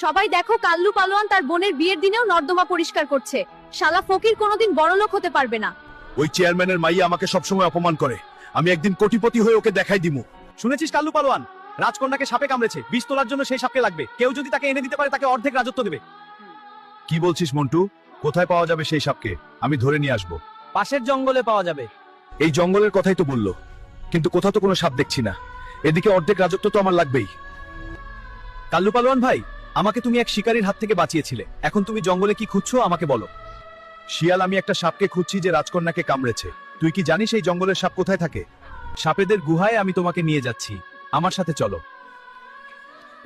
সবাই দেখো, কাল্লু পালোয়ান তার বোনের বিয়ের দিনেও নর্দমা পরিষ্কার করছে। শালা ফকির কোনোদিন বড়লোক হতে পারবে না। ওই চেয়ারম্যানের মাইয়া আমাকে সবসময় অপমান করে, আমি একদিন কোটিপতি হয়ে ওকে দেখাই দিমু। শুনেছিস কাল্লু পালোয়ান রাজকন্যাকে সাপে কামড়েছে, বিষ তোলার জন্য সেই সাপকে লাগবে। কেউ যদি তাকে এনে দিতে পারে তাকে অর্ধেক রাজত্ব দেবে। কি বলছিস মন্টু? কোথায় পাওয়া যাবে সেই সাপকে? আমি ধরে নিয়ে আসবো। পাশের জঙ্গলে পাওয়া যাবে। এই জঙ্গলের কথাই তো বললো, কিন্তু কোথাও তো কোনো সাপ দেখছি না। এদিকে অর্ধেক রাজত্ব তো আমার লাগবেই। কাল্লু পালোয়ান ভাই, আমাকে তুমি এক শিকারীর হাত থেকে বাঁচিয়েছিলে, এখন তুমি জঙ্গলে কি খুঁজছো আমাকে বলো। শিয়াল, আমি একটা সাপকে খুঁজছি যে রাজকন্যাকে কামড়েছে। তুই কি জানিস এই জঙ্গলের সাপ কোথায় থাকে? সাপেদের গুহায় আমি তোমাকে নিয়ে যাচ্ছি, আমার সাথে চলো।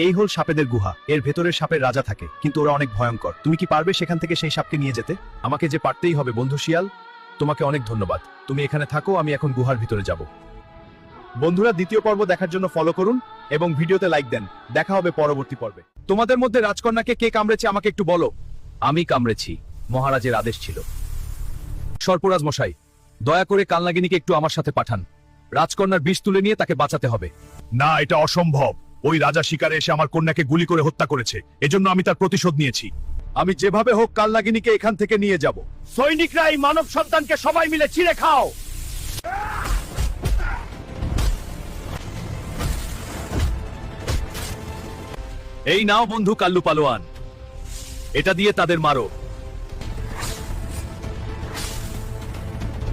এই হল সাপেদের গুহা, এর ভেতরের সাপের রাজা থাকে, কিন্তু ওরা অনেক ভয়ঙ্কর। তুমি কি পারবে সেখান থেকে সেই সাপকে নিয়ে যেতে? আমাকে যে পারতেই হবে বন্ধু শিয়াল, তোমাকে অনেক ধন্যবাদ। তুমি এখানে থাকো, আমি এখন গুহার ভিতরে যাব। বন্ধুরা, দ্বিতীয় পর্ব দেখার জন্য ফলো করুন এবং ভিডিওতে লাইক দেন। দেখা হবে পরবর্তী পর্বে। তোমাদের মধ্যে রাজকন্যাকে কে কামড়েছে আমাকে একটু বলো। আমি কামড়েছি, মহারাজের আদেশ ছিল। সর্পরাজ মশাই, দয়া করে কালনাগিনীকে একটু আমার সাথে পাঠান। রাজকন্যার বিষ তুলে নিয়ে তাকে বাঁচাতে হবে। না, এটা অসম্ভব। ওই রাজা শিকারে এসে আমার কন্যাকে গুলি করে হত্যা করেছে, এজন্য আমি তার প্রতিশোধ নিয়েছি। আমি যেভাবে হোক কালনাগিনীকে এখান থেকে নিয়ে যাব। সৈনিকরা, এই মানব সন্তানকে সবাই মিলে চিড়ে খাও। এই নাও বন্ধু কাল্লু পালোয়ান, এটা দিয়ে তাদের মারো।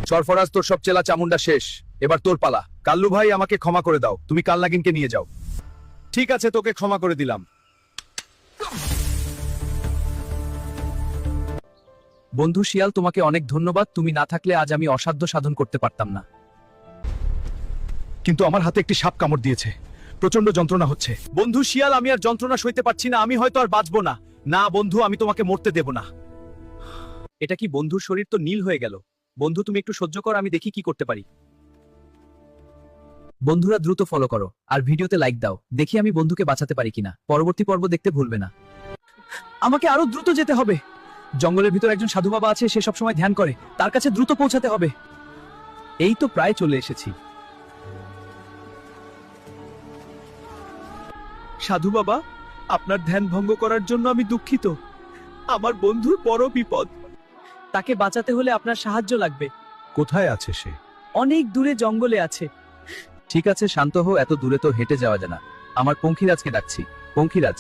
সরফরাজ, তোর সব চেলা চামুন্ডা শেষ, এবার তোর পালা। কাল্লু ভাই, আমাকে ক্ষমা করে দাও, তুমি কালনাগিনকে নিয়ে যাও। ঠিক আছে, তোকে ক্ষমা করে দিলাম। বন্ধু শিয়াল, তোমাকে অনেক ধন্যবাদ। তুমি না থাকলে আজ আমি অসাধ্য সাধন করতে পারতাম না। কিন্তু আমার হাতে একটি সাপ কামড় দিয়েছে, প্রচন্ড যন্ত্রণা হচ্ছে। বন্ধু শিয়াল, আমি আর যন্ত্রণা সইতে পারছি না, আমি হয়তো আর বাঁচবো না। না বন্ধু, আমি তোমাকে মরতে দেব না। এটা কি? বন্ধুর শরীর তো নীল হয়ে গেল। বন্ধু তুমি একটু সহ্য কর, আমি দেখি কি করতে পারি। বন্ধুরা দ্রুত ফলো করো আর ভিডিওতে লাইক দাও, দেখি আমি বন্ধুকে বাঁচাতে পারি কিনা। পরবর্তী পর্ব দেখতে ভুলবে না। আমাকে আরো দ্রুত যেতে হবে। জঙ্গলের ভিতর একজন সাধু বাবা আছে, সে সবসময় ধ্যান করে, তার কাছে দ্রুত পৌঁছাতে হবে। এই তো প্রায় চলে এসেছি। সাধু বাবা, আপনার ধ্যান ভঙ্গ করার জন্য আমি দুঃখিত। আমার বন্ধুর বড় বিপদ, তাকে বাঁচাতে হলে আপনার সাহায্য লাগবে। কোথায় আছে সে? অনেক দূরে জঙ্গলে আছে। ঠিক আছে, শান্ত হো, এত দূরে তো হেঁটে যাওয়া যায় না। আমার পঙ্খিরাজকে ডাকছি। পঙ্খিরাজ।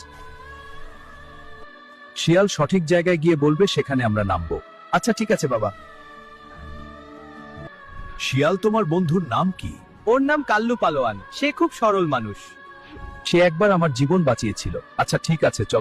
শিয়াল সঠিক জায়গায় গিয়ে বলবে, সেখানে আমরা নামবো। আচ্ছা ঠিক আছে বাবা। শিয়াল, তোমার বন্ধুর নাম কি? ওর নাম কাল্লু পালোয়ান, সে খুব সরল মানুষ। সে একবার আমার জীবন বাঁচিয়েছিল। আচ্ছা ঠিক আছে, চলো।